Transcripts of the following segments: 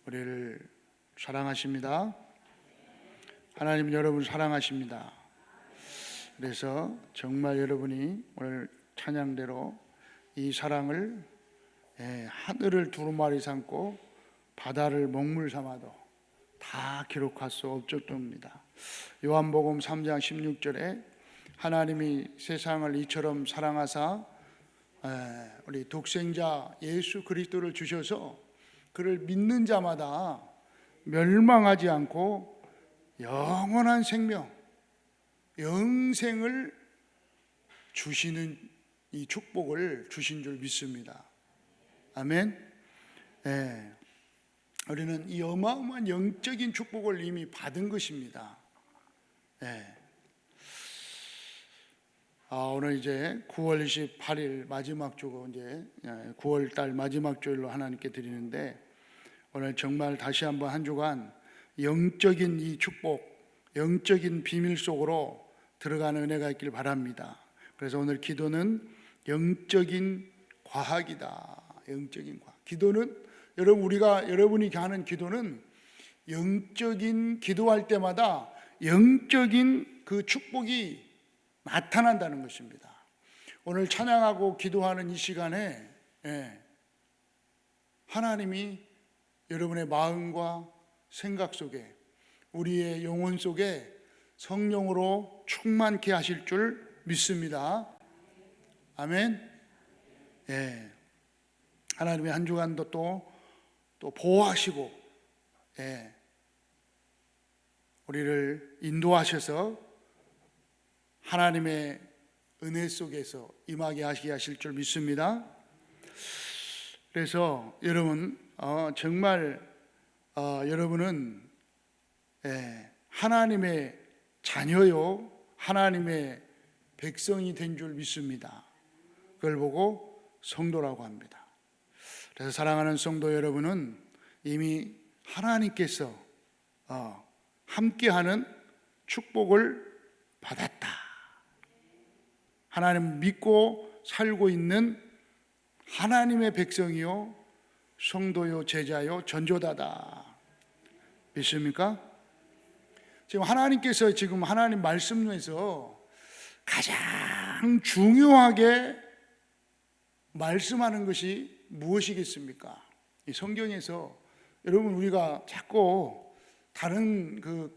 우리를 사랑하십니다. 하나님 여러분 사랑하십니다. 그래서 정말 여러분이 오늘 찬양대로 이 사랑을 하늘을 두루마리 삼고 바다를 먹물 삼아도 다 기록할 수 없을 정도입니다. 요한복음 3장 16절에 하나님이 세상을 이처럼 사랑하사 우리 독생자 예수 그리스도를 주셔서 그를 믿는 자마다 멸망하지 않고 영원한 생명, 영생을 주시는 이 축복을 주신 줄 믿습니다. 아멘. 우리는 이 어마어마한 영적인 축복을 이미 받은 것입니다. 오늘 이제 9월 28일 마지막 주고 이제 9월 달 마지막 주일로 하나님께 드리는데, 오늘 정말 다시 한번 한 주간 영적인 이 축복, 영적인 비밀 속으로 들어가는 은혜가 있길 바랍니다. 그래서 오늘 기도는 영적인 과학이다. 영적인 과학. 기도는 여러분이 하는 기도는 영적인, 기도할 때마다 영적인 그 축복이 나타난다는 것입니다. 오늘 찬양하고 기도하는 이 시간에 하나님이 여러분의 마음과 생각 속에, 우리의 영혼 속에 성령으로 충만케 하실 줄 믿습니다. 아멘. 하나님이 한 주간도 또 보호하시고 우리를 인도하셔서 하나님의 은혜 속에서 임하게 하실 줄 믿습니다. 그래서 여러분 정말 여러분은 하나님의 자녀요, 하나님의 백성이 된 줄 믿습니다. 그걸 보고 성도라고 합니다. 그래서 사랑하는 성도 여러분은 이미 하나님께서 함께하는 축복을 받았다. 하나님 믿고 살고 있는 하나님의 백성이요, 성도요, 제자요, 전조다다. 믿습니까? 지금 하나님께서 지금 하나님 말씀 중에서 가장 중요하게 말씀하는 것이 무엇이겠습니까? 이 성경에서 여러분, 우리가 자꾸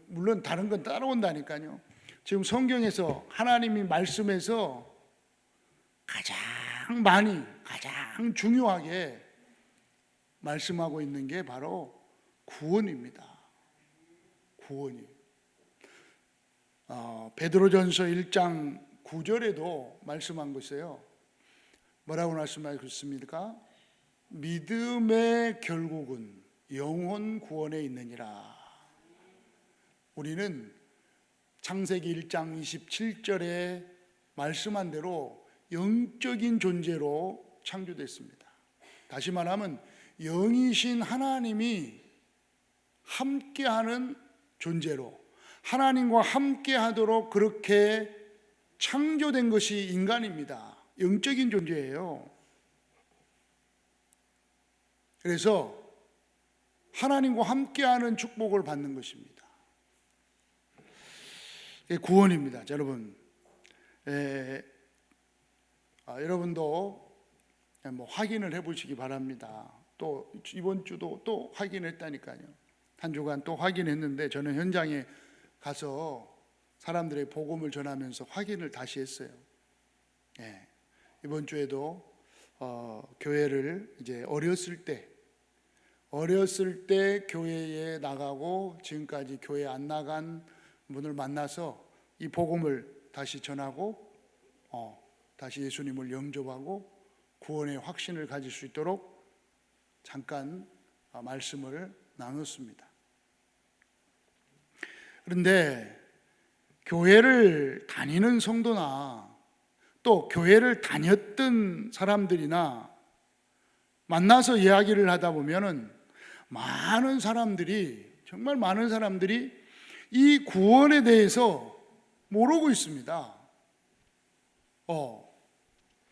물론 다른 건 따라온다니까요. 지금 성경에서 하나님이 말씀에서 가장 많이, 가장 중요하게 말씀하고 있는 게 바로 구원입니다. 구원이. 베드로전서 1장 9절에도 말씀한 것이에요. 뭐라고 말씀하셨습니까? 믿음의 결국은 영혼 구원에 있느니라. 우리는 창세기 1장 27절에 말씀한 대로 영적인 존재로 창조됐습니다. 다시 말하면 영이신 하나님이 함께하는 존재로, 하나님과 함께하도록 그렇게 창조된 것이 인간입니다. 영적인 존재예요. 그래서 하나님과 함께하는 축복을 받는 것입니다. 이게 구원입니다. 여러분, 여러분도 확인을 해보시기 바랍니다. 또 이번 주도 또 확인했다니까요. 한 주간 또 확인했는데, 저는 현장에 가서 사람들의 복음을 전하면서 확인을 다시 했어요. 이번 주에도 교회를 이제 어렸을 때 교회에 나가고 지금까지 교회 안 나간 분을 만나서 이 복음을 다시 전하고 다시 예수님을 영접하고 구원의 확신을 가질 수 있도록 잠깐 말씀을 나눴습니다. 그런데 교회를 다니는 성도나 또 교회를 다녔던 사람들이나 만나서 이야기를 하다 보면은 정말 많은 사람들이 이 구원에 대해서 모르고 있습니다.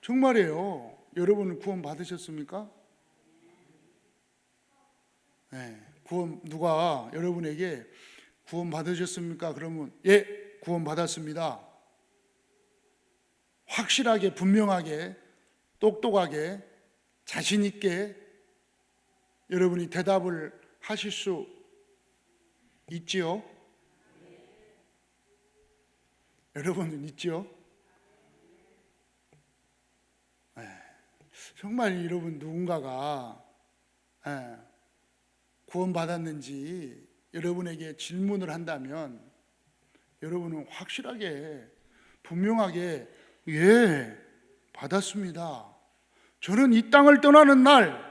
정말이에요. 여러분은 구원 받으셨습니까? 누가 여러분에게 구원 받으셨습니까? 그러면 예, 구원 받았습니다. 확실하게, 분명하게, 똑똑하게, 자신 있게 여러분이 대답을 하실 수 있지요? 여러분은 있지요? 정말 여러분 누군가가 구원받았는지 여러분에게 질문을 한다면 여러분은 확실하게 분명하게 예, 받았습니다. 저는 이 땅을 떠나는 날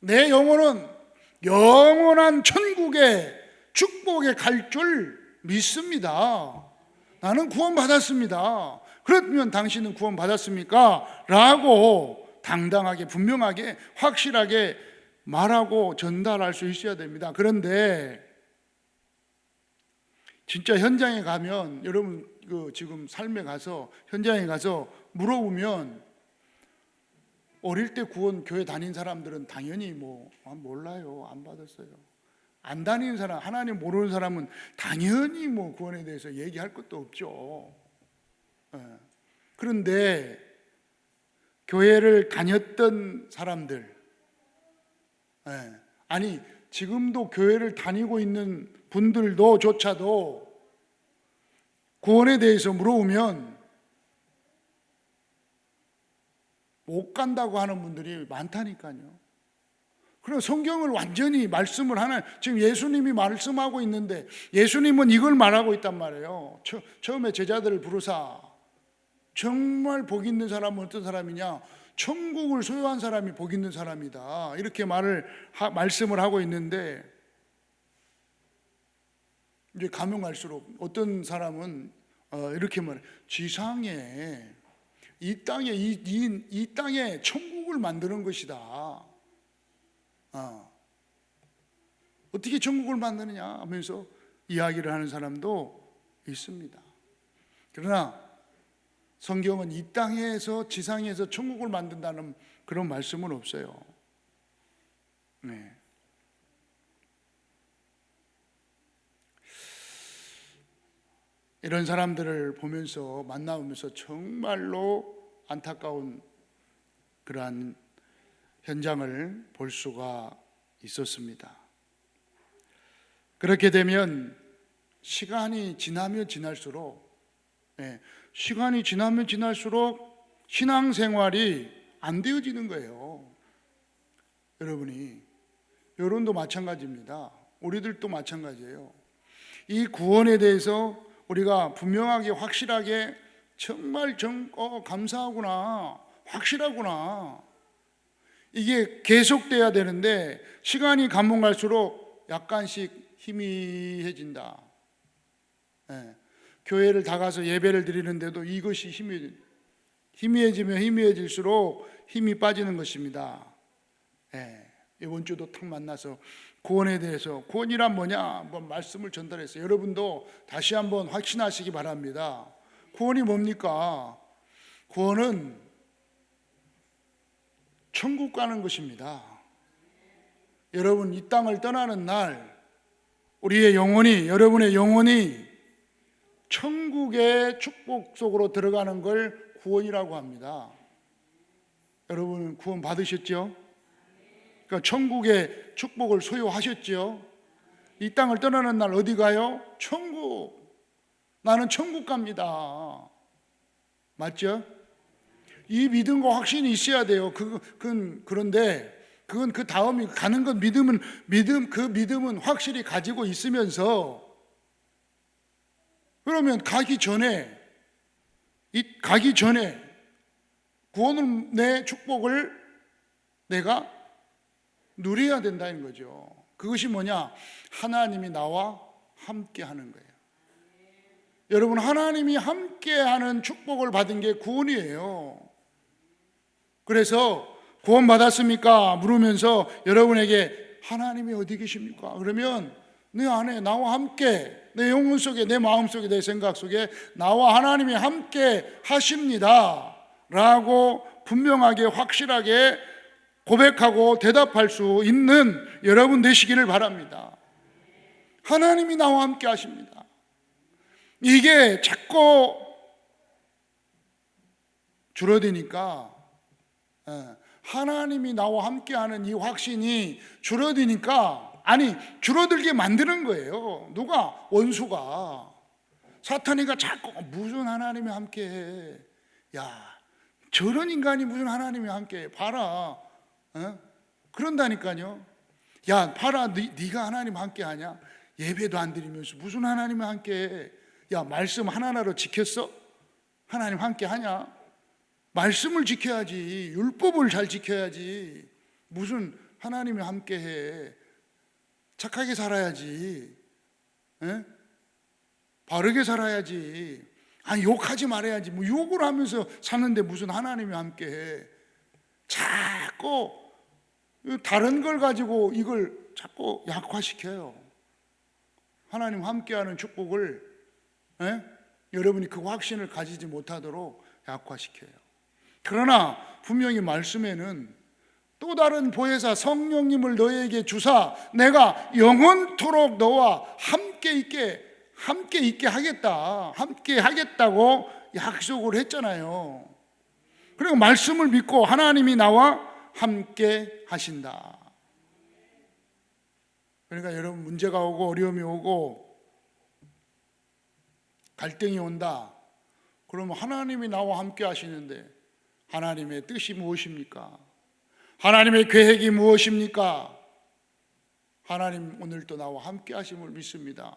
내 영혼은 영원한 천국의 축복에 갈 줄 믿습니다. 나는 구원받았습니다. 그러면 당신은 구원받았습니까? 라고 당당하게 분명하게 확실하게 말하고 전달할 수 있어야 됩니다. 그런데 진짜 현장에 가면 여러분 지금 삶에 가서 현장에 가서 물어보면 어릴 때 구원 교회 다닌 사람들은 당연히 몰라요. 안 받았어요. 안 다니는 사람, 하나님 모르는 사람은 당연히 구원에 대해서 얘기할 것도 없죠. 그런데 교회를 다녔던 사람들, 아니 지금도 교회를 다니고 있는 분들조차도 구원에 대해서 물어보면 못 간다고 하는 분들이 많다니까요. 그럼 성경을 완전히 말씀을 하는, 지금 예수님이 말씀하고 있는데 예수님은 이걸 말하고 있단 말이에요. 처음에 제자들을 부르사 정말 복 있는 사람은 어떤 사람이냐? 천국을 소유한 사람이 복 있는 사람이다. 이렇게 말씀을 하고 있는데 이제 가면 갈수록 어떤 사람은 이렇게 말해. 지상에 이 땅에 천국을 만드는 것이다. 어떻게 천국을 만드느냐 하면서 이야기를 하는 사람도 있습니다. 그러나 성경은 이 땅에서 지상에서 천국을 만든다는 그런 말씀은 없어요. 네. 이런 사람들을 보면서 만나면서 정말로 안타까운 그러한 현장을 볼 수가 있었습니다. 그렇게 되면 시간이 지나면 지날수록 신앙생활이 안 되어지는 거예요. 여러분도 마찬가지입니다. 우리들도 마찬가지예요. 이 구원에 대해서 우리가 분명하게 확실하게 정말 감사하구나, 확실하구나, 이게 계속돼야 되는데 시간이 가면 갈수록 약간씩 희미해진다. 교회를 다 가서 예배를 드리는데도 이것이 희미해지면 희미해질수록 힘이 빠지는 것입니다. 이번 주도 탁 만나서 구원에 대해서, 구원이란 뭐냐 한번 말씀을 전달했어요. 여러분도 다시 한번 확신하시기 바랍니다. 구원이 뭡니까? 구원은 천국 가는 것입니다. 여러분 이 땅을 떠나는 날 여러분의 영혼이 천국의 축복 속으로 들어가는 걸 구원이라고 합니다. 여러분 구원 받으셨죠? 그러니까 천국의 축복을 소유하셨죠? 이 땅을 떠나는 날 어디 가요? 천국. 나는 천국 갑니다. 맞죠? 이 믿음과 확신이 있어야 돼요. 그런데 그건 그 다음이 가는 건 그 믿음은 확실히 가지고 있으면서, 그러면 가기 전에 구원을, 내 축복을 내가 누려야 된다는 거죠. 그것이 뭐냐? 하나님이 나와 함께 하는 거예요. 여러분 하나님이 함께하는 축복을 받은 게 구원이에요. 그래서 구원 받았습니까? 물으면서 여러분에게 하나님이 어디 계십니까? 그러면 내 안에 나와 함께, 내 영혼 속에, 내 마음 속에, 내 생각 속에 나와 하나님이 함께 하십니다 라고 분명하게 확실하게 고백하고 대답할 수 있는 여러분 되시기를 바랍니다. 하나님이 나와 함께 하십니다. 이게 자꾸 줄어드니까, 하나님이 나와 함께하는 이 확신이 줄어드니까, 아니 줄어들게 만드는 거예요. 누가? 원수가, 사탄이가 자꾸 무슨 하나님이 함께해, 야 저런 인간이 무슨 하나님이 함께해, 봐라, 그런다니까요. 야 봐라, 네가 하나님 함께하냐? 예배도 안 드리면서 무슨 하나님이 함께해? 야 말씀 하나하나로 지켰어? 하나님 함께하냐? 말씀을 지켜야지, 율법을 잘 지켜야지, 무슨 하나님이 함께해? 착하게 살아야지, 바르게 살아야지, 아니 욕하지 말아야지, 뭐 욕을 하면서 사는데 무슨 하나님이 함께해? 자꾸 다른 걸 가지고 이걸 자꾸 약화시켜요. 하나님 함께하는 축복을, 여러분이 그 확신을 가지지 못하도록 약화시켜요. 그러나 분명히 말씀에는 또 다른 보혜사 성령님을 너에게 주사 내가 영원토록 너와 함께 있게 하겠다, 함께 하겠다고 약속을 했잖아요. 그리고 말씀을 믿고 하나님이 나와 함께 하신다. 그러니까 여러분, 문제가 오고 어려움이 오고 갈등이 온다, 그러면 하나님이 나와 함께 하시는데 하나님의 뜻이 무엇입니까? 하나님의 계획이 무엇입니까? 하나님 오늘도 나와 함께 하심을 믿습니다.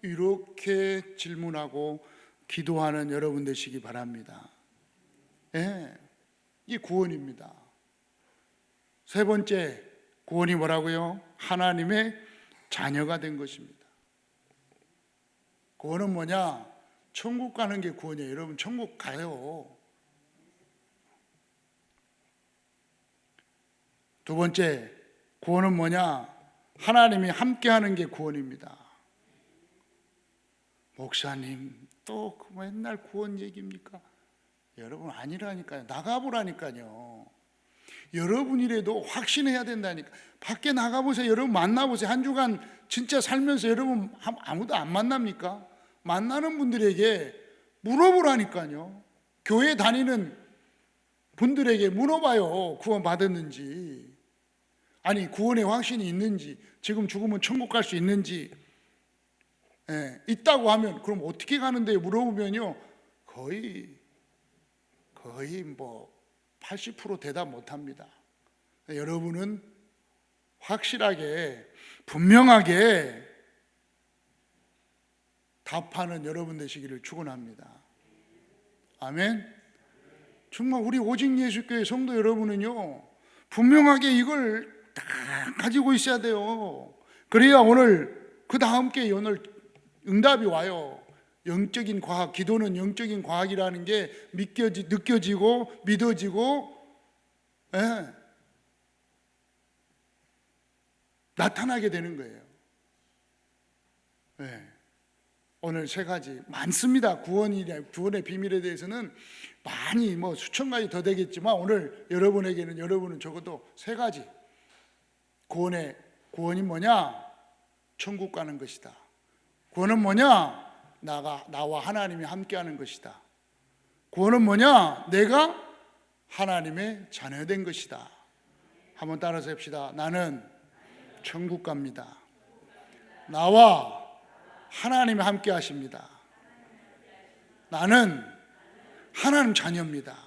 이렇게 질문하고 기도하는 여러분 되시기 바랍니다. 이 구원입니다. 세 번째 구원이 뭐라고요? 하나님의 자녀가 된 것입니다. 구원은 뭐냐? 천국 가는 게 구원이에요. 여러분 천국 가요. 두 번째 구원은 뭐냐? 하나님이 함께하는 게 구원입니다. 목사님 또 맨날 구원 얘기입니까? 여러분 아니라니까요. 나가보라니까요. 여러분이라도 확신해야 된다니까. 밖에 나가보세요. 여러분 만나보세요. 한 주간 진짜 살면서 여러분 아무도 안 만납니까? 만나는 분들에게 물어보라니까요. 교회 다니는 분들에게 물어봐요. 구원 받았는지, 아니 구원의 확신이 있는지, 지금 죽으면 천국 갈 수 있는지. 있다고 하면 그럼 어떻게 가는데 물어보면요, 거의 뭐 80% 대답 못합니다. 여러분은 확실하게 분명하게 답하는 여러분 되시기를 축원합니다. 아멘. 정말 우리 오직 예수교회 성도 여러분은요, 분명하게 이걸 다 가지고 있어야 돼요. 그래야 오늘 그 다음 게 오늘 응답이 와요. 영적인 과학, 기도는 영적인 과학이라는 게 느껴지고 믿어지고, 나타나게 되는 거예요. 오늘 세 가지 많습니다. 구원의 비밀에 대해서는 많이 뭐 수천 가지 더 되겠지만, 오늘 여러분은 적어도 세 가지. 구원이 뭐냐? 천국 가는 것이다. 구원은 뭐냐? 나와 하나님이 함께하는 것이다. 구원은 뭐냐? 내가 하나님의 자녀된 것이다. 한번 따라서 합시다. 나는 천국 갑니다. 나와 하나님이 함께 하십니다. 나는 하나님 자녀입니다.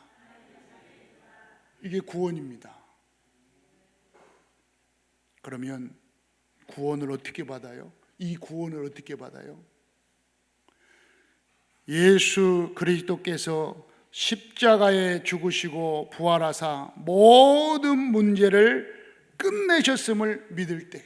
이게 구원입니다. 그러면 구원을 어떻게 받아요? 이 구원을 어떻게 받아요? 예수 그리스도께서 십자가에 죽으시고 부활하사 모든 문제를 끝내셨음을 믿을 때,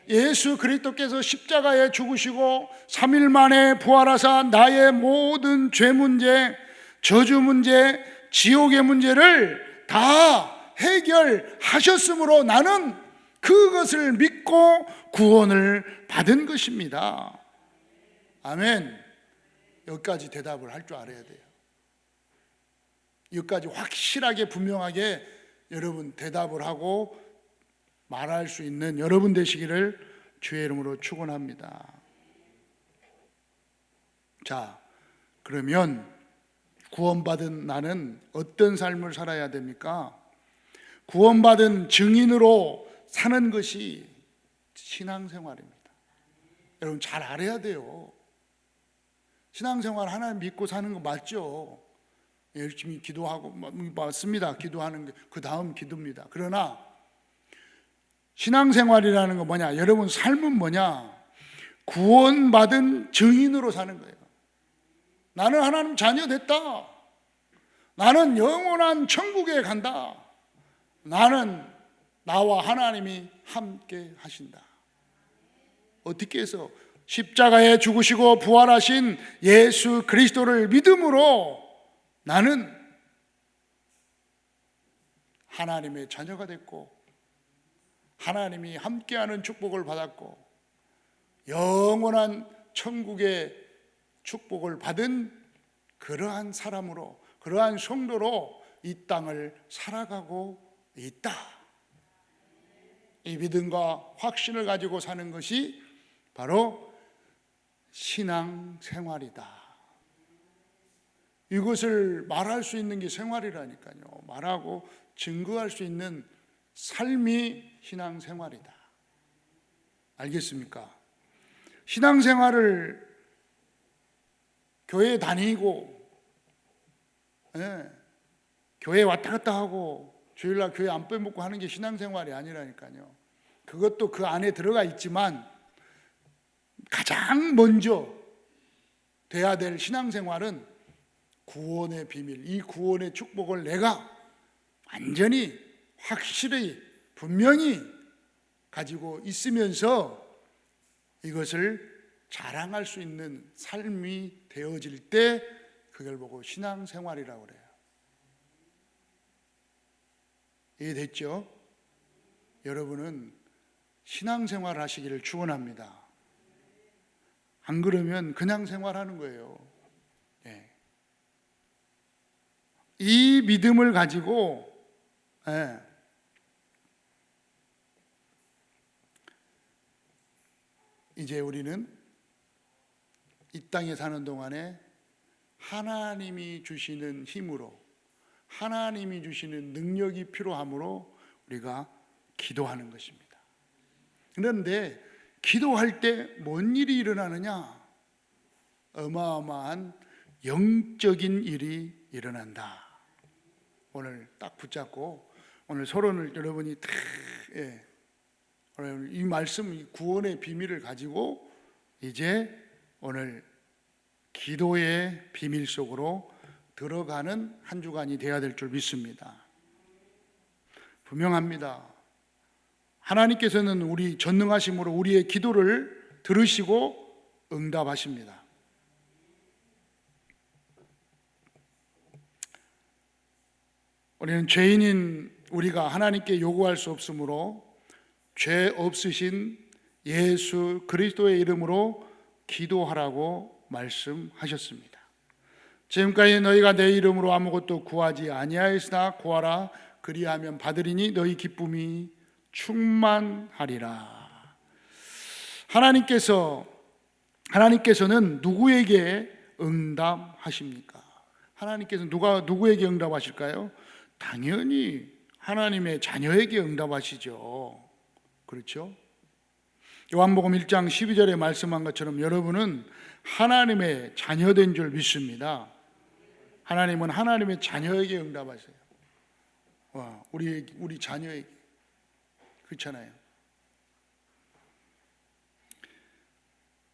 예수 그리스도께서 십자가에 죽으시고 3일 만에 부활하사 나의 모든 죄 문제, 저주 문제, 지옥의 문제를 다 해결하셨으므로 나는 그것을 믿고 구원을 받은 것입니다. 아멘. 여기까지 대답을 할 줄 알아야 돼요. 여기까지 확실하게 분명하게 여러분 대답을 하고 말할 수 있는 여러분 되시기를 주의 이름으로 축원합니다. 자, 그러면 구원받은 나는 어떤 삶을 살아야 됩니까? 구원받은 증인으로 사는 것이 신앙생활입니다. 여러분 잘 알아야 돼요. 신앙생활 하나님 믿고 사는 거 맞죠? 열심히 기도하고 맞습니다. 기도하는 게 그 다음 기도입니다. 그러나 신앙생활이라는 거 뭐냐? 여러분 삶은 뭐냐? 구원받은 증인으로 사는 거예요. 나는 하나님 자녀 됐다. 나는 영원한 천국에 간다. 나는 나와 하나님이 함께 하신다. 어떻게 해서? 십자가에 죽으시고 부활하신 예수 그리스도를 믿음으로 나는 하나님의 자녀가 됐고 하나님이 함께하는 축복을 받았고 영원한 천국의 축복을 받은 그러한 사람으로, 그러한 성도로 이 땅을 살아가고 있다. 이 믿음과 확신을 가지고 사는 것이 바로 신앙생활이다. 이것을 말할 수 있는 게 생활이라니까요. 말하고 증거할 수 있는 삶이 신앙생활이다. 알겠습니까? 신앙생활을 교회 다니고 교회 왔다 갔다 하고 주일날 교회 안 빼먹고 하는 게 신앙생활이 아니라니까요. 그것도 그 안에 들어가 있지만 가장 먼저 돼야 될 신앙생활은 구원의 비밀, 이 구원의 축복을 내가 완전히 확실히 분명히 가지고 있으면서 이것을 자랑할 수 있는 삶이 되어질 때 그걸 보고 신앙생활이라고 그래요. 이해됐죠? 여러분은 신앙생활 하시기를 축원합니다. 안 그러면 그냥 생활하는 거예요. 예. 이 믿음을 가지고 이제 우리는 이 땅에 사는 동안에 하나님이 주시는 힘으로, 하나님이 주시는 능력이 필요하므로 우리가 기도하는 것입니다. 그런데 기도할 때 뭔 일이 일어나느냐? 어마어마한 영적인 일이 일어난다. 오늘 딱 붙잡고 오늘 서론을 여러분이 다 오늘 이 말씀, 이 구원의 비밀을 가지고 이제 오늘 기도의 비밀 속으로 들어가는 한 주간이 되어야 될 줄 믿습니다. 분명합니다. 하나님께서는 우리 전능하심으로 우리의 기도를 들으시고 응답하십니다. 우리는 죄인인 우리가 하나님께 요구할 수 없으므로 죄 없으신 예수 그리스도의 이름으로 기도하라고 말씀하셨습니다. 지금까지 너희가 내 이름으로 아무것도 구하지 아니하였으나 구하라 그리하면 받으리니 너희 기쁨이 충만하리라. 하나님께서는 누구에게 응답하십니까? 하나님께서 누구에게 응답하실까요? 당연히 하나님의 자녀에게 응답하시죠. 그렇죠? 요한복음 1장 12절에 말씀한 것처럼 여러분은 하나님의 자녀된 줄 믿습니다. 하나님은 하나님의 자녀에게 응답하세요. 우리 자녀에게. 그렇잖아요.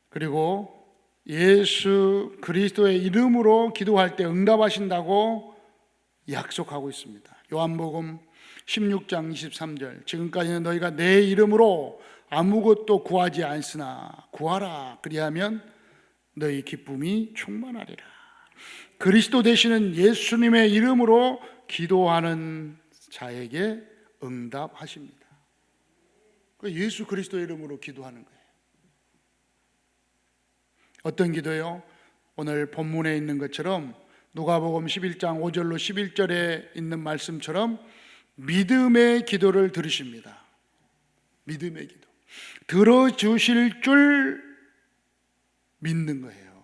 그리고 예수 그리스도의 이름으로 기도할 때 응답하신다고 약속하고 있습니다. 요한복음 16장 23절 지금까지는 너희가 내 이름으로 아무것도 구하지 않으나 구하라 그리하면 너희 기쁨이 충만하리라. 그리스도 되시는 예수님의 이름으로 기도하는 자에게 응답하십니다. 예수 그리스도의 이름으로 기도하는 거예요. 어떤 기도요? 오늘 본문에 있는 것처럼 누가복음 11장 5절로 11절에 있는 말씀처럼 믿음의 기도를 들으십니다. 믿음의 기도. 들어주실 줄 믿는 거예요.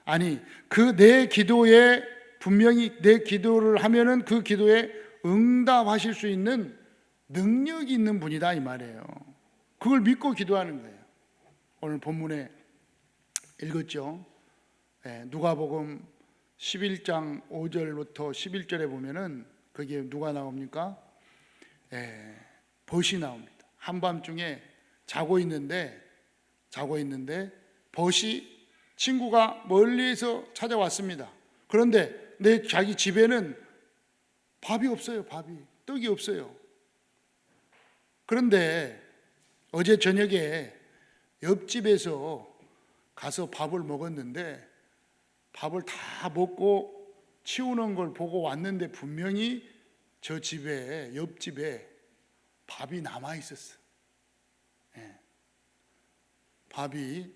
아니, 그 내 기도에 분명히 내 기도를 하면은 그 기도에 응답하실 수 있는 능력이 있는 분이다 이 말이에요. 그걸 믿고 기도하는 거예요. 오늘 본문에 읽었죠. 누가복음 11장 5절부터 11절에 보면은 거기에 누가 나옵니까? 벗이 나옵니다. 한밤중에 자고 있는데 벗이 친구가 멀리에서 찾아왔습니다. 그런데 자기 집에는 밥이 없어요. 떡이 없어요. 그런데 어제 저녁에 옆집에서 가서 밥을 먹었는데 밥을 다 먹고 치우는 걸 보고 왔는데 분명히 저 집에, 옆집에 밥이 남아 있었어. 밥이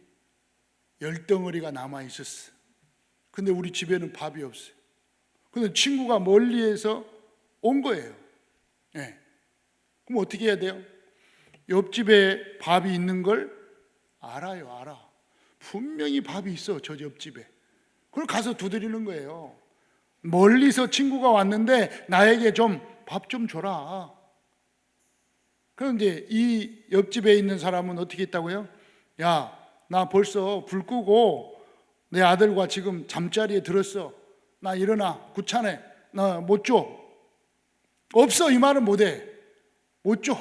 10덩어리가 남아 있었어. 근데 우리 집에는 밥이 없어요. 근데 친구가 멀리에서 온 거예요. 그럼 어떻게 해야 돼요? 옆집에 밥이 있는 걸 알아. 분명히 밥이 있어, 저 옆집에. 그걸 가서 두드리는 거예요. 멀리서 친구가 왔는데 나에게 좀 밥 좀 줘라. 그런데 이 옆집에 있는 사람은 어떻게 했다고요? 야, 나 벌써 불 끄고 내 아들과 지금 잠자리에 들었어. 나 일어나. 귀찮아. 나 못 줘. 없어, 이 말은 못해. 못 줘.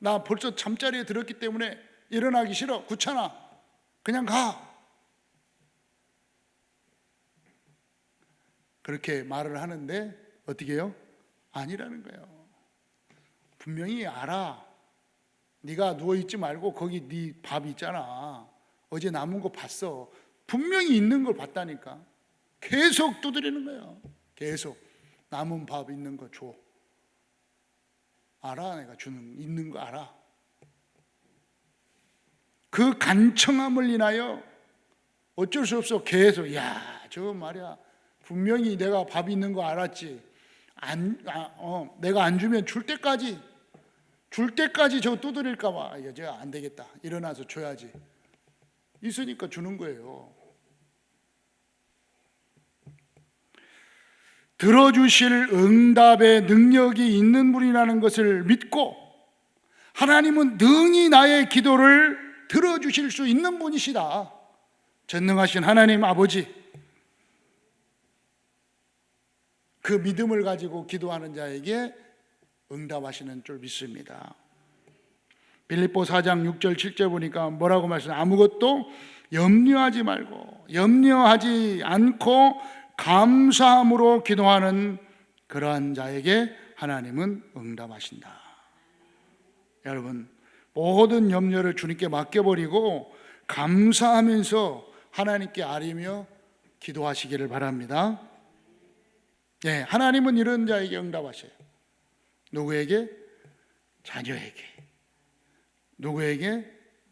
나 벌써 잠자리에 들었기 때문에 일어나기 싫어. 귀찮아. 그냥 가. 그렇게 말을 하는데 어떻게 해요? 아니라는 거예요. 분명히 알아. 네가 누워있지 말고 거기 네 밥 있잖아. 어제 남은 거 봤어. 분명히 있는 걸 봤다니까. 계속 두드리는 거예요. 계속 남은 밥 있는 거 줘. 알아. 내가 있는 거 알아. 그 간청함을 인하여 어쩔 수 없어 계속 저거 말이야 분명히 내가 밥 있는 거 알았지. 내가 안 주면 줄 때까지 저거 두드릴까 봐. 이거 안 되겠다. 일어나서 줘야지. 있으니까 주는 거예요. 들어주실 응답의 능력이 있는 분이라는 것을 믿고 하나님은 능히 나의 기도를 들어주실 수 있는 분이시다. 전능하신 하나님 아버지, 그 믿음을 가지고 기도하는 자에게 응답하시는 줄 믿습니다. 빌립보 4장 6절 7절 보니까 뭐라고 말씀하세요? 아무것도 염려하지 않고 감사함으로 기도하는 그러한 자에게 하나님은 응답하신다. 여러분, 모든 염려를 주님께 맡겨버리고 감사하면서 하나님께 아뢰며 기도하시기를 바랍니다. 하나님은 이런 자에게 응답하셔요. 누구에게? 자녀에게. 누구에게?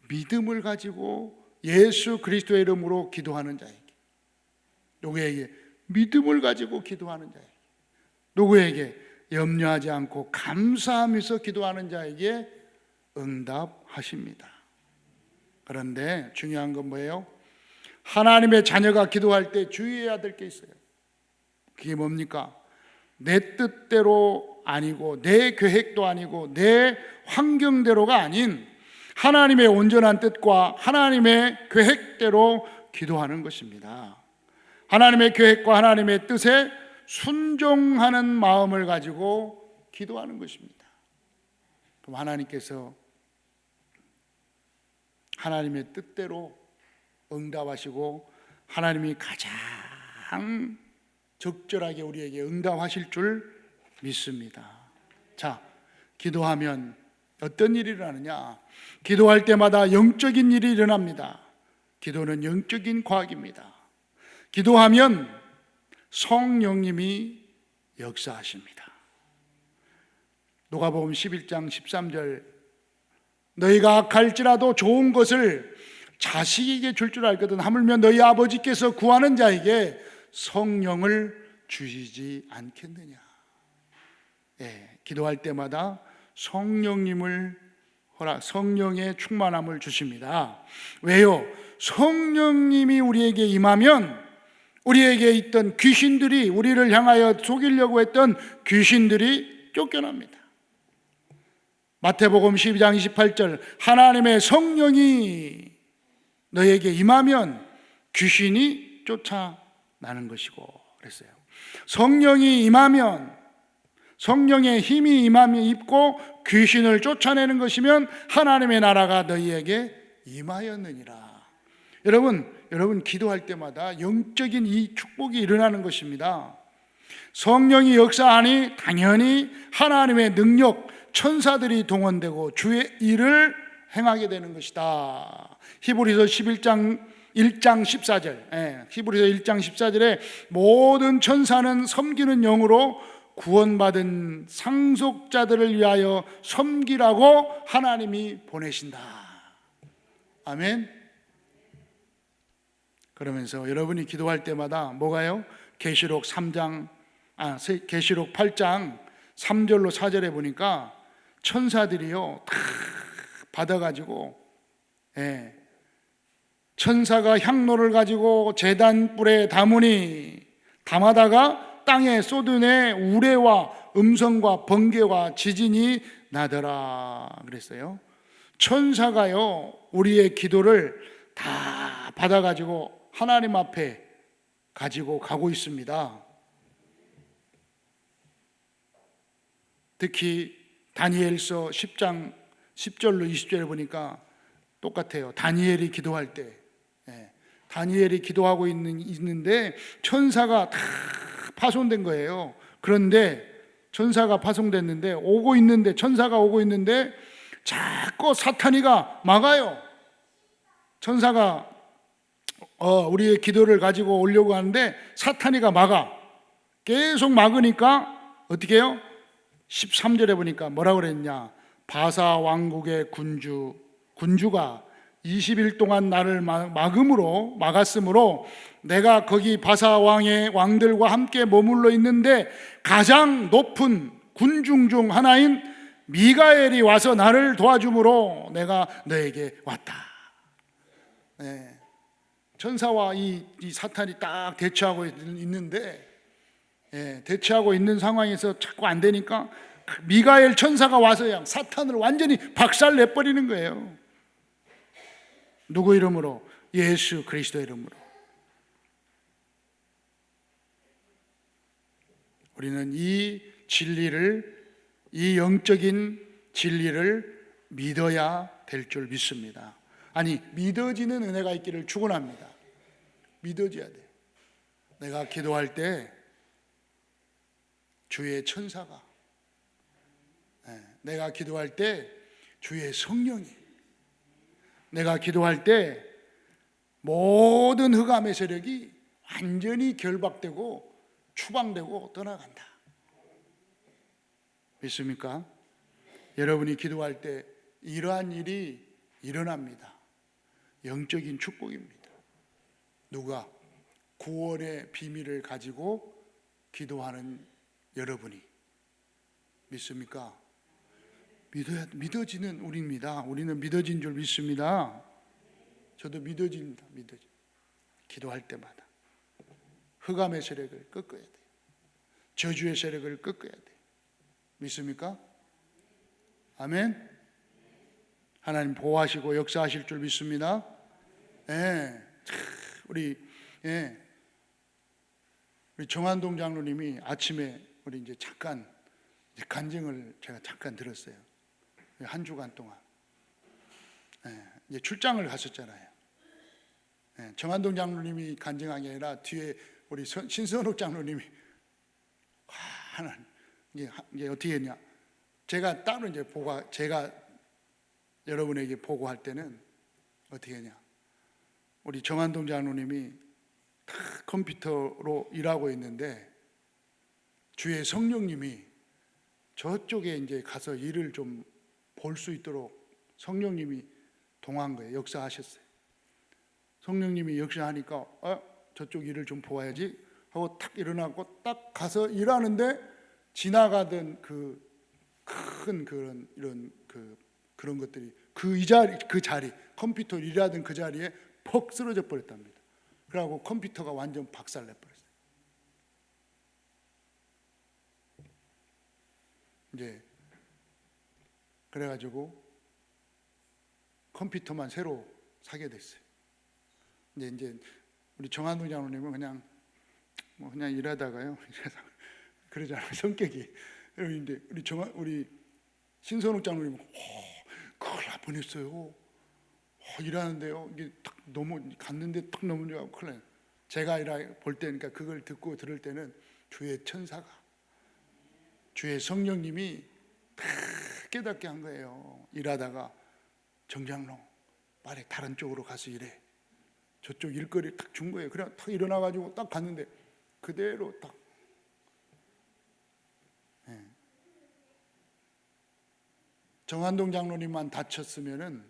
믿음을 가지고 예수 그리스도의 이름으로 기도하는 자에게. 누구에게? 믿음을 가지고 기도하는 자에게. 누구에게? 염려하지 않고 감사하면서 기도하는 자에게 응답하십니다. 그런데 중요한 건 뭐예요? 하나님의 자녀가 기도할 때 주의해야 될 게 있어요. 그게 뭡니까? 내 뜻대로 아니고 내 계획도 아니고 내 환경대로가 아닌 하나님의 온전한 뜻과 하나님의 계획대로 기도하는 것입니다. 하나님의 계획과 하나님의 뜻에 순종하는 마음을 가지고 기도하는 것입니다. 그럼 하나님께서 하나님의 뜻대로 응답하시고 하나님이 가장 적절하게 우리에게 응답하실 줄 믿습니다. 자, 기도하면 어떤 일이 일어나느냐? 기도할 때마다 영적인 일이 일어납니다. 기도는 영적인 과학입니다. 기도하면 성령님이 역사하십니다. 누가복음 11장 13절 너희가 갈지라도 좋은 것을 자식에게 줄 줄 알거든 하물며 너희 아버지께서 구하는 자에게 성령을 주시지 않겠느냐. 기도할 때마다 성령의 충만함을 주십니다. 왜요? 성령님이 우리에게 임하면 우리에게 있던 귀신들이, 우리를 향하여 속이려고 했던 귀신들이 쫓겨납니다. 마태복음 12장 28절, 하나님의 성령이 너에게 임하면 귀신이 쫓아나는 것이고 그랬어요. 성령이 임하면, 성령의 힘이 임하면 입고 귀신을 쫓아내는 것이면 하나님의 나라가 너희에게 임하였느니라. 여러분 기도할 때마다 영적인 이 축복이 일어나는 것입니다. 성령이 역사하니 당연히 하나님의 능력, 천사들이 동원되고 주의 일을 행하게 되는 것이다. 히브리서 1장 14절, 히브리서 1장 14절에 모든 천사는 섬기는 영으로 구원받은 상속자들을 위하여 섬기라고 하나님이 보내신다. 아멘. 그러면서 여러분이 기도할 때마다 뭐가요? 계시록 8장 3절로 4절에 보니까 천사들이요 다 받아가지고, 천사가 향로를 가지고 제단 뿔에 담아다가 땅에 쏟으니 우레와 음성과 번개와 지진이 나더라 그랬어요. 천사가요 우리의 기도를 다 받아가지고 하나님 앞에 가지고 가고 있습니다. 특히 다니엘서 10장 10절로 20절에 보니까 똑같아요. 다니엘이 기도할 때, 다니엘이 기도하고 있는데 천사가 다 파손된 거예요. 그런데 천사가 파송됐는데 천사가 오고 있는데 자꾸 사탄이가 막아요. 천사가 우리의 기도를 가지고 오려고 하는데 사탄이가 막아. 계속 막으니까 어떻게 해요? 13절에 보니까 뭐라고 그랬냐? 바사 왕국의 군주가 20일 동안 나를 막았으므로 내가 거기 바사 왕의 왕들과 함께 머물러 있는데 가장 높은 군중 중 하나인 미가엘이 와서 나를 도와주므로 내가 너에게 왔다. 천사와 이 사탄이 딱 대치하고 있는데, 대치하고 있는 상황에서 자꾸 안 되니까 미가엘 천사가 와서 사탄을 완전히 박살내버리는 거예요. 누구 이름으로? 예수 그리스도 이름으로. 우리는 이 영적인 진리를 믿어야 될 줄 믿습니다. 아니, 믿어지는 은혜가 있기를 축원합니다. 믿어져야 돼. 내가 기도할 때 주의 천사가, 내가 기도할 때 주의 성령이, 내가 기도할 때 모든 흑암의 세력이 완전히 결박되고 추방되고 떠나간다. 믿습니까? 여러분이 기도할 때 이러한 일이 일어납니다. 영적인 축복입니다. 누가? 구원의 비밀을 가지고 기도하는 여러분이. 믿습니까? 믿어지는 우리입니다. 우리는 믿어진 줄 믿습니다. 저도 믿어집니다. 기도할 때마다 흑암의 세력을 꺾어야 돼요. 저주의 세력을 꺾어야 돼요. 믿습니까? 아멘. 하나님 보호하시고 역사하실 줄 믿습니다. 우리 정한동 장로님이 아침에 우리 이제 잠깐 간증을 제가 잠깐 들었어요. 한 주간 동안 이제 출장을 갔었잖아요. 정한동 장로님이 간증한 게 아니라 뒤에 우리 신선옥 장로님이 하나님 이게 어떻게 했냐? 제가 따로 이제 제가 여러분에게 보고할 때는 어떻게 했냐? 우리 정한동 장로님이 컴퓨터로 일하고 있는데 주의 성령님이 저쪽에 이제 가서 일을 좀 볼 수 있도록 성령님이 동한 거예요. 역사하셨어요. 성령님이 역사하니까 저쪽 일을 좀 보아야지 하고 탁 일어나고 딱 가서 일하는데 지나가던 그 큰 그런 이런 그런 것들이 그 자리 컴퓨터 일하던 그 자리에 퍽 쓰러져 버렸답니다. 그러고 컴퓨터가 완전 박살내 버렸어요. 이제 그래가지고 컴퓨터만 새로 사게 됐어요. 이제 우리 정한동 장로님은 그냥 그냥 일하다가요. 그러잖아요. 성격이. 근데 우리 신선욱 장로님은 큰일 날 뻔했어요. 일하는데요. 이게 딱 갔는데 딱 넘어지고 큰일 나요. 제가 볼 때니까 그걸 듣고 들을 때는 주의 천사가, 주의 성령님이 딱 깨닫게 한 거예요. 일하다가 정장로 빨리 다른 쪽으로 가서 일해. 저쪽 일거리 딱 준 거예요. 그냥 딱 일어나가지고 딱 갔는데 그대로 딱. 정한동 장로님만 다쳤으면은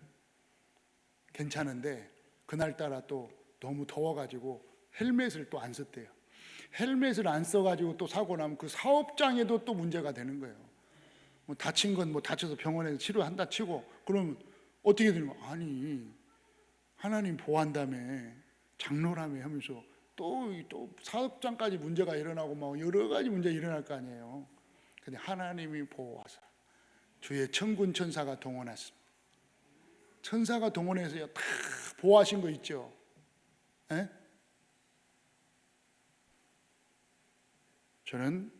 괜찮은데 그날따라 또 너무 더워가지고 헬멧을 또 안 썼대요. 헬멧을 안 써가지고 또 사고 나면 그 사업장에도 또 문제가 되는 거예요. 뭐 다친 건 뭐 다쳐서 병원에서 치료한다 치고 그러면 어떻게 되는 거야? 아니 하나님 보호한다며 장로라며 하면서 또 사업장까지 문제가 일어나고 막 여러 가지 문제가 일어날 거 아니에요. 근데 하나님이 보호하사 주의 천군 천사가 동원했습니다. 천사가 동원해서 다 보호하신 거 있죠. 에? 저는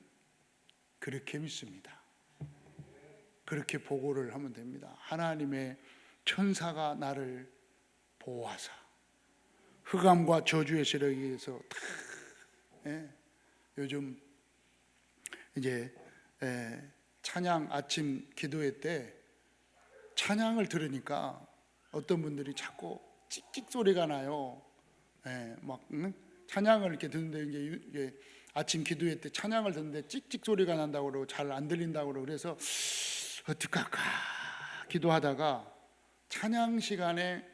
그렇게 믿습니다. 그렇게 보고를 하면 됩니다. 하나님의 천사가 나를 보호하사 흑암과 저주의 세력에 의해서 요즘 이제 찬양 아침 기도회 때 찬양을 들으니까 어떤 분들이 자꾸 찍찍 소리가 나요. 찬양을 이렇게 듣는데 이게 아침 기도회 때 찬양을 듣는데 찍찍 소리가 난다고 그러고 잘 안 들린다고 그러고 그래서 어떡할까 기도하다가 찬양 시간에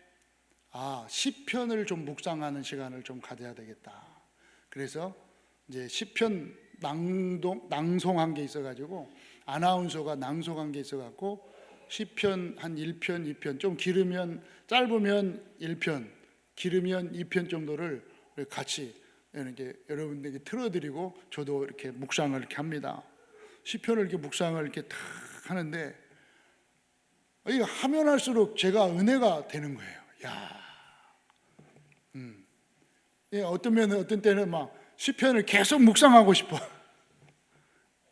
시편을 좀 묵상하는 시간을 좀 가져야 되겠다. 그래서 이제 시편 낭송한 게 있어가지고 아나운서가 낭송한 게 있어갖고 시편 한 1편, 2편 좀 길으면 짧으면 1편, 길으면 2편 정도를 같이 이렇게 여러분들에게 틀어드리고 저도 이렇게 묵상을 이렇게 합니다. 시편을 이렇게 묵상을 이렇게 탁 하는데 이게 하면 할수록 제가 은혜가 되는 거예요. 어떤 때는 막 시편을 계속 묵상하고 싶어.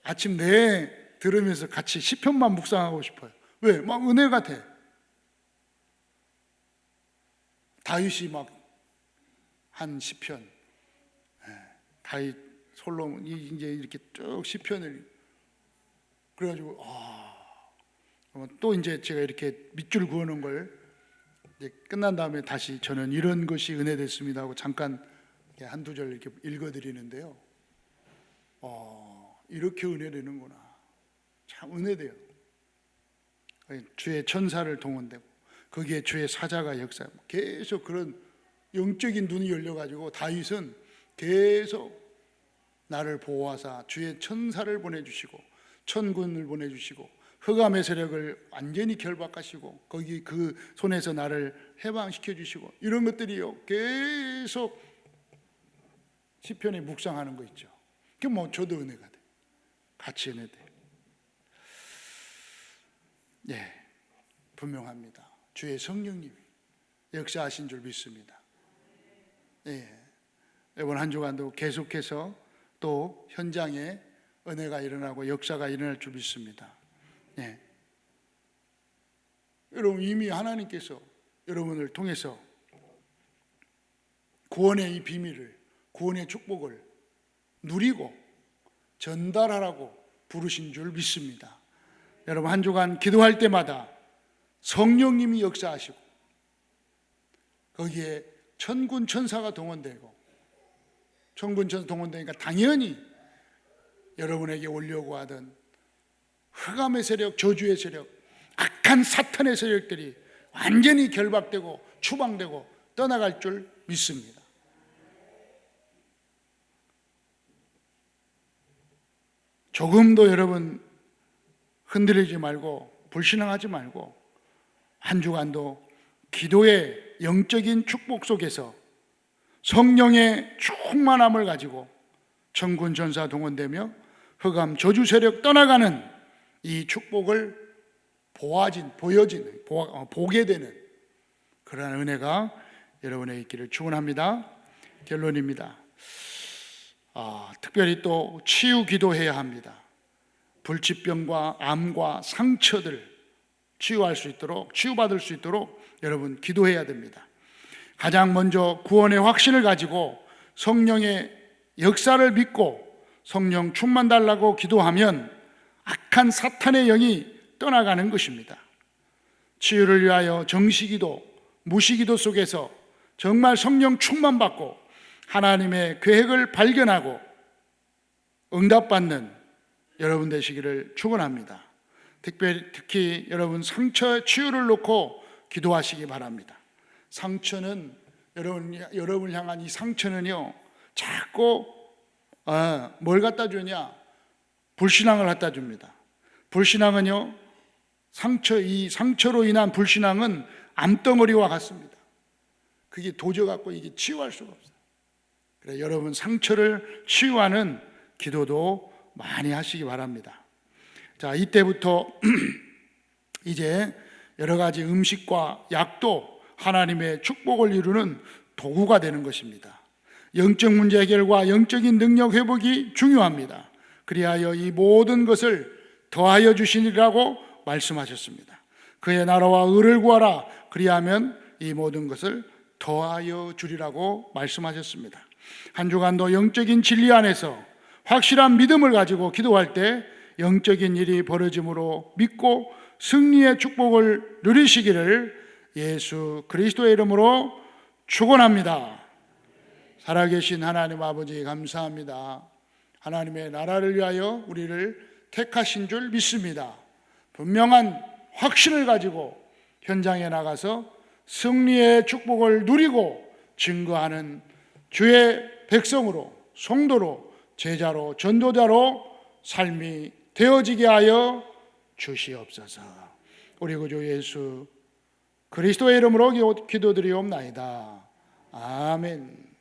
아침 내내 들으면서 같이 시편만 묵상하고 싶어요. 왜? 막 은혜가 돼. 다윗이 막 한 시편, 다윗 솔로몬 이제 이렇게 쭉 시편을 그래가지고 또 이제 제가 이렇게 밑줄 그어놓은 걸 이제 끝난 다음에 다시 저는 이런 것이 은혜됐습니다 하고 잠깐 한두 절 이렇게 읽어드리는데요. 이렇게 은혜되는구나. 참 은혜돼요. 주의 천사를 동원되고 거기에 주의 사자가 역사하고 계속 그런 영적인 눈이 열려가지고 다윗은 계속 나를 보호하사 주의 천사를 보내주시고 천군을 보내주시고 흑암의 세력을 완전히 결박하시고 거기 그 손에서 나를 해방시켜 주시고 이런 것들이요 계속 시편에 묵상하는 거 있죠. 그 뭐 저도 은혜가 돼. 같이 은혜 돼. 분명합니다. 주의 성령님이 역사하신 줄 믿습니다. 이번 한 주간도 계속해서 또 현장에 은혜가 일어나고 역사가 일어날 줄 믿습니다. 여러분 이미 하나님께서 여러분을 통해서 구원의 이 비밀을, 구원의 축복을 누리고 전달하라고 부르신 줄 믿습니다. 여러분 한 주간 기도할 때마다 성령님이 역사하시고 거기에 천군 천사가 동원되고 천군 천사 동원되니까 당연히 여러분에게 오려고 하던 흑암의 세력, 저주의 세력, 악한 사탄의 세력들이 완전히 결박되고 추방되고 떠나갈 줄 믿습니다. 조금도 여러분 흔들리지 말고 불신앙하지 말고 한 주간도 기도의 영적인 축복 속에서 성령의 충만함을 가지고 천군 전사 동원되며 흑암 저주 세력 떠나가는 이 축복을 보게 되는 그러한 은혜가 여러분의 있기를 축원합니다. 결론입니다. 특별히 또 치유 기도해야 합니다. 불치병과 암과 상처들 치유받을 수 있도록 여러분 기도해야 됩니다. 가장 먼저 구원의 확신을 가지고 성령의 역사를 믿고 성령 충만 달라고 기도하면 악한 사탄의 영이 떠나가는 것입니다. 치유를 위하여 정시기도, 무시기도 속에서 정말 성령 충만 받고 하나님의 계획을 발견하고 응답받는 여러분 되시기를 축원합니다. 특히 여러분 상처 치유를 놓고 기도하시기 바랍니다. 상처는 여러분을 향한 이 상처는요, 자꾸 뭘 갖다 주냐? 불신앙을 갖다 줍니다. 불신앙은요, 이 상처로 인한 불신앙은 암덩어리와 같습니다. 그게 도져갖고 이게 치유할 수가 없어요. 그래서 여러분 상처를 치유하는 기도도 많이 하시기 바랍니다. 자, 이때부터 이제 여러 가지 음식과 약도 하나님의 축복을 이루는 도구가 되는 것입니다. 영적 문제 해결과 영적인 능력 회복이 중요합니다. 그리하여 이 모든 것을 더하여 주시리라고 말씀하셨습니다. 그의 나라와 의를 구하라. 그리하면 이 모든 것을 더하여 주리라고 말씀하셨습니다. 한 주간도 영적인 진리 안에서 확실한 믿음을 가지고 기도할 때 영적인 일이 벌어짐으로 믿고 승리의 축복을 누리시기를 예수 그리스도의 이름으로 축원합니다. 살아계신 하나님 아버지 감사합니다. 하나님의 나라를 위하여 우리를 택하신 줄 믿습니다. 분명한 확신을 가지고 현장에 나가서 승리의 축복을 누리고 증거하는 주의 백성으로, 성도로, 제자로, 전도자로 삶이 되어지게 하여 주시옵소서. 우리 구주 예수 그리스도의 이름으로 기도드리옵나이다. 아멘.